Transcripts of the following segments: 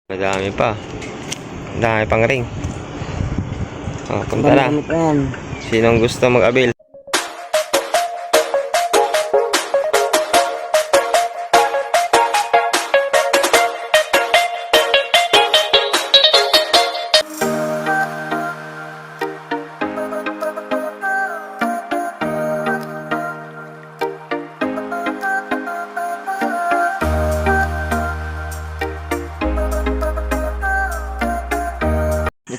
Madami pa. Madami pang ring. Oh, punta na. Sinong gusto mag-avail?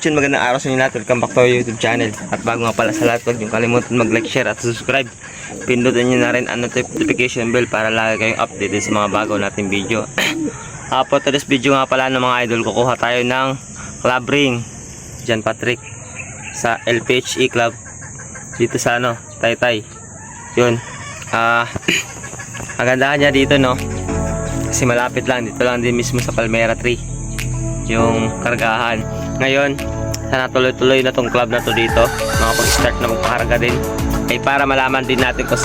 Yun, magandang araw sa inyo lahat. Welcome back to our YouTube channel. At bago nga pala sa lahat, huwag niyong kalimutan mag-like, share at subscribe. Pindutin nyo na rin ang notification bell para lagi kayong updated sa mga bago nating video. For today's video nga pala ng mga idol, kukuha tayo ng club ring John Patrick sa LPHE Club dito sa Taytay. Yun. Ang gandahan niya dito, no, kasi malapit lang, dito lang din mismo sa Palmera Tree yung kargahan. Ngayon, sana tuloy-tuloy na tong club na to dito. Makapag-start na magpakarga din. Ay para malaman din natin kung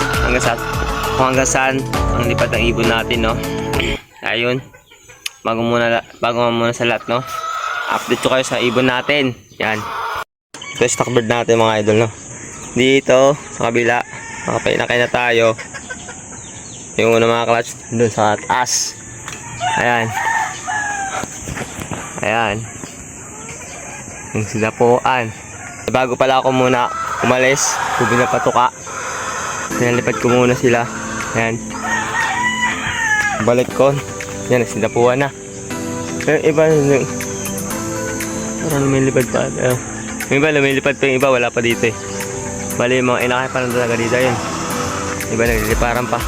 hanggang saan ang lipad ng ibon natin, no. Ayun. Bago muna sa lahat, no, update ko kayo sa ibon natin. Yan. Ito yung stockbird natin, mga idol, no. Dito, sa kabila, makapainakay na tayo. Yung una mga clutch, dun sa taas. Ayan. Ayan. Yung sidapuan. Bago pala ako muna umalis, kubi na patuka, pinalipad ko muna sila. Ayan. Balik ko. Yan, sidapuan na. Pero iba, parang lumilipad pa. Yung iba, lumilipad pa, yung iba, wala pa dito eh. Bali, yung mga inakay pa lang talaga dito yun. Iba, nagliliparan pa.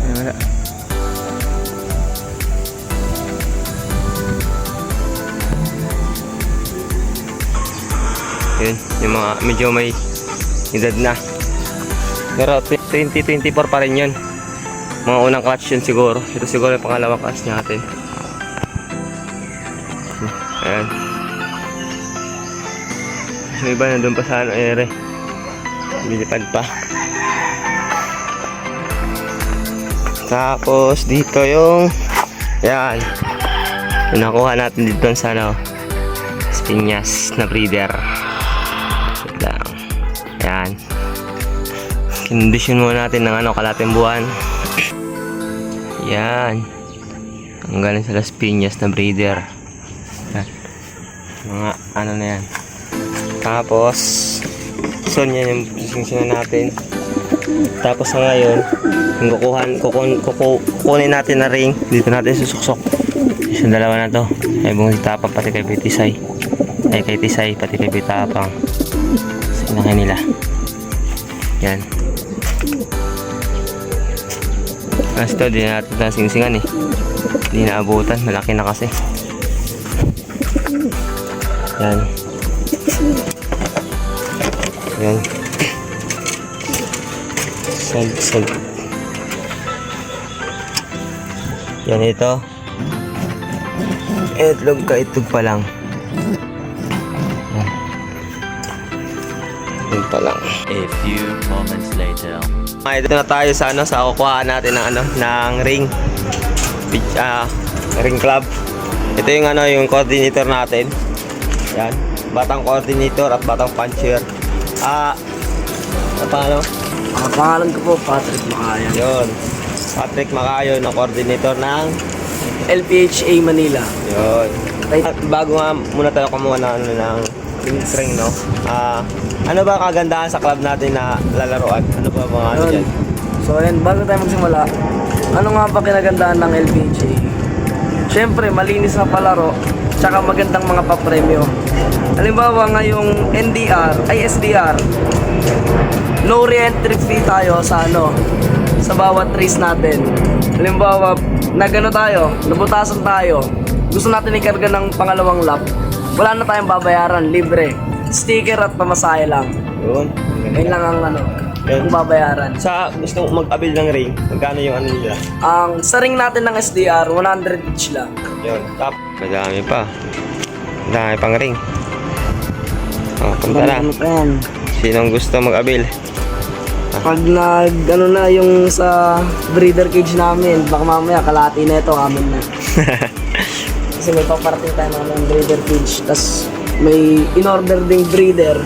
Ay, wala. Yun, yung mga medyo may edad na. Pero 2024 pa rin yun. Mga unang clutch yun siguro. Ito siguro yung pangalawang clutch natin. Ayan. Yung iba nandun pa sa ere. Bilipad pa. Tapos dito yung yan, yung nakuha natin dito sa Spinyas na breeder. Ayan. Condition muna natin ng kalating buwan. Yan. Ang galing sa Las Piñas na breeder. Yan. Mga na yan. Tapos so yan yung singsingan natin. Tapos ngayon yung kukunin natin na ring. Dito natin susuksok. Yung dalawa na to ay buong sitapang pati kay Betisay. Ay kay Tisay pati kay Betapang. Sinakay nila. Yan. Kasi ito, di na natin nasingsingan eh. Di na abutan. Malaki na kasi. Yan. Yan. Sag. Yan ito. Itlog ka, itlog pa lang. Pa lang. A few moments later. Dito na tayo sa sa kukuhaan natin ng ring. Ring club. Ito yung yung coordinator natin. Yan, batang coordinator at batang puncher. Pangalan ko po Patrick Macayon. Yun. Patrick Macayon na coordinator ng LPHA Manila. Yun. Bago nga muna tayo kumuha ng ring, no. Ano ba kagandahan sa club natin na lalaroan? Ano ba mga dyan? So ayan, bago tayo magsimula, ano nga ba kinagandahan ng LPHA? Siyempre, malinis na palaro, tsaka magandang mga papremyo. Halimbawa ngayong SDR, no re-entry fee tayo sa sa bawat race natin. Halimbawa, nabutasan tayo, gusto natin ikarga ng pangalawang lap, wala na tayong babayaran, libre. Sticker at pamasahe lang. Yun. Yun lang ang kung babayaran. Sa gusto mag-avail ng ring, magkano yung nila? Ang sa ring natin ng SDR, 100 each lang. Yun. Top. Madami pa. Madami pang ring. Punta na. Sinong gusto mag-avail? Pag na yung sa breeder cage namin, baka mamaya kalahati na ito, amin na. Kasi may paparating tayo ng breeder cage. Tapos may in-order ding breeder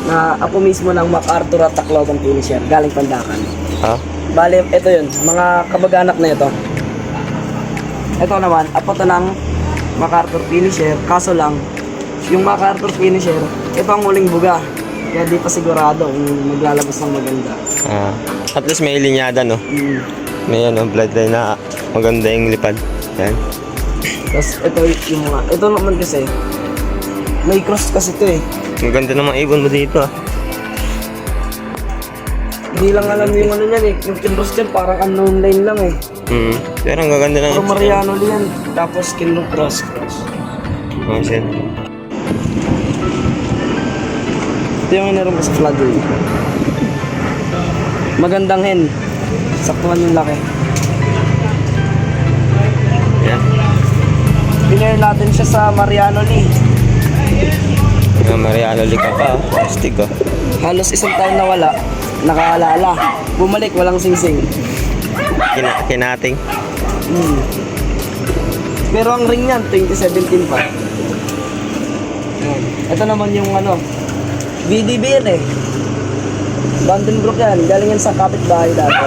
na apo mismo ng MacArthur at Tacloban Finisher. Galing Pandakan. Ha? Bale, ito yun. Mga kabag-anak na ito. Ito naman, apo to ng MacArthur Finisher. Kaso lang, yung MacArthur Finisher, ito ang huling buga. Kaya di pa sigurado kung maglalabas ng maganda. Ah. At least may linyada, no? Mm. May ano, bloodline na maganda yung lipad. Yan. Tapos ito yung mga, ito naman kasi, may cross kasi ito eh. Ang ganda ng mga ibon mo dito, ah. Hindi lang alam yung ano niyan eh. Yung kinross dyan parang unknown line lang eh. Pero ang gaganda ng Pero Mariano yan. Tapos kinross. Oh, shit. Ito yung inaram ko sa flag eh. Magandang hen. Saktuhan yung laki. Yan. Pinare natin siya sa Mariano Lee. Yung Mariano Lica pa, plastic, oh. Halos isang taon na wala. Nakaalala. Bumalik, walang singsing. Kinating. Pero ang ring niyan, 2017 pa. Ayan. Ito naman yung ano, VDB yan eh. Vandenbroek yan, galing yan sa kapitbahay dati.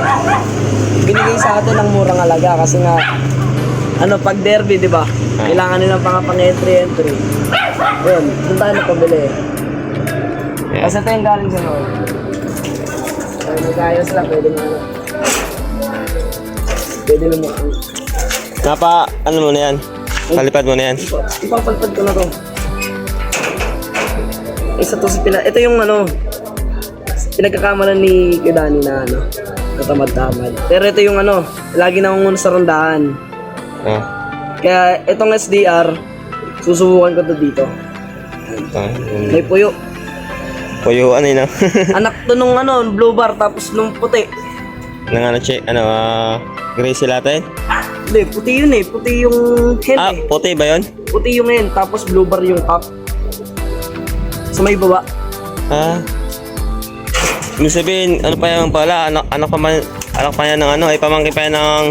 Binigay sa atin ng murang alaga kasi nga, ano, pag derby, di ba? Kailangan nilang pang-entry. Yun, doon tayo napabili. Yeah. Kasi ito yung galing sa North. Ay, nag-ayos lang, pwede mo ano. Pwede mo Ano mo na yan? Kalipad mo na yan? Ipapalpad ko na to. Isa to sa ito yung ano, pinagkakamalan ni Kidani na ano, natamad-tamad. Pero ito yung ano, lagi nangunguna sa rondahan. Ah. Kaya itong SDR, susubukan ko to dito. May puyo. Puyuan eh, no? Anak to nung ano, blue bar, tapos nung puti. Nang ano, gray sila tayo? Hindi, puti yun eh. Puti yung hen Ah, eh. puti ba yun? Puti yung hen, tapos blue bar yung top. Sa may baba. Ah. Ibig sabihin, ano pa yan pala, anak pa yan ng ano, ay pamangkin pa yan ng,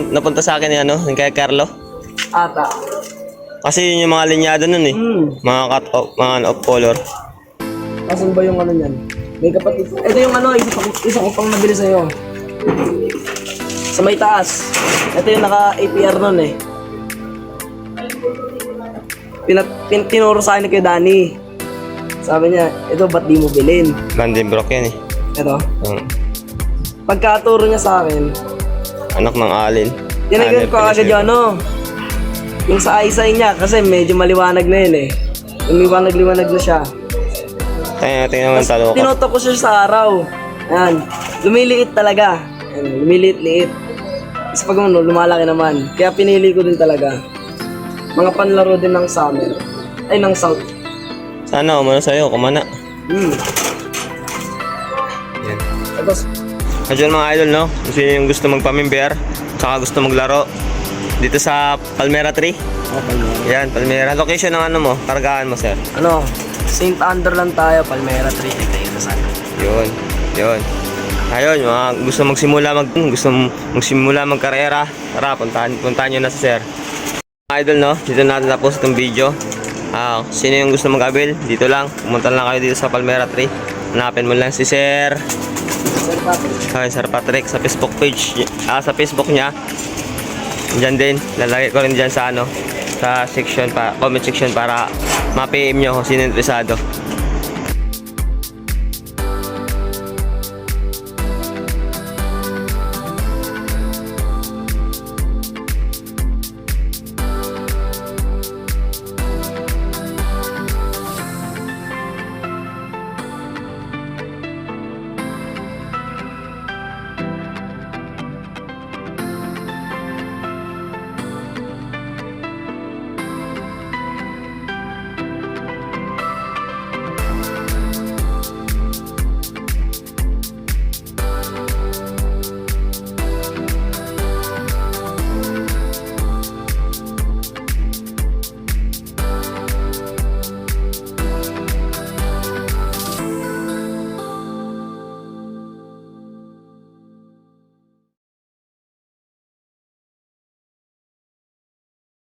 napunta sa akin yung ano, yung kay Carlo. Ata. Kasi yun yung mga linyado nun eh. Mga cut off, mga off color. Asan ba yung ano niyan? May kapatid. Ito yung ano, isa ko pang nabili sa'yo. Sa may taas. Ito yung naka-APR nun eh. Tinuro sa akin kay Danny. Sabi niya, ito ba't di mo bilhin? Vandenbroek yan eh. Ito. Hmm. Pagkaturo niya sa akin, Anak ng alin. tinagyan ko agad yung ano. Yung sa eyesight niya kasi medyo maliwanag na yun eh. Lumiwanag-liwanag na siya. Tingnan naman talo ko. Tinotok ko siya sa araw. Ayan. Lumiliit talaga. Ayan, lumiliit-liit. Kasi pag ano, lumalaki naman. Kaya pinili ko din talaga. Mga panlaro din ng summer. Ay, ng south. Sana umano sa'yo, kumana. Yan. Tapos, Medyo mga idol, no? Kung sino yung gusto magpamimber, tsaka gusto maglaro. Dito sa Palmera 3. Yan, Palmera. Location ng ano mo, kargaan mo, sir. ano, St. Andrew lang tayo, Palmera 3. Ito sana. Yun. Ayun, mga gusto magsimula magkarera, tara, puntahan nyo na si sir. Mga idol, no? Dito natin tapos itong video. Sino yung gusto mag-abil, dito lang. Pumunta lang kayo dito sa Palmera 3. Hanapin mo lang si sir. Sir Patrick. Hi, Sir Patrick sa Facebook page. Sa Facebook niya. Diyan din. Lalagay ko rin diyan sa ano, sa section comment section para ma-PM nyo kung sino interesado.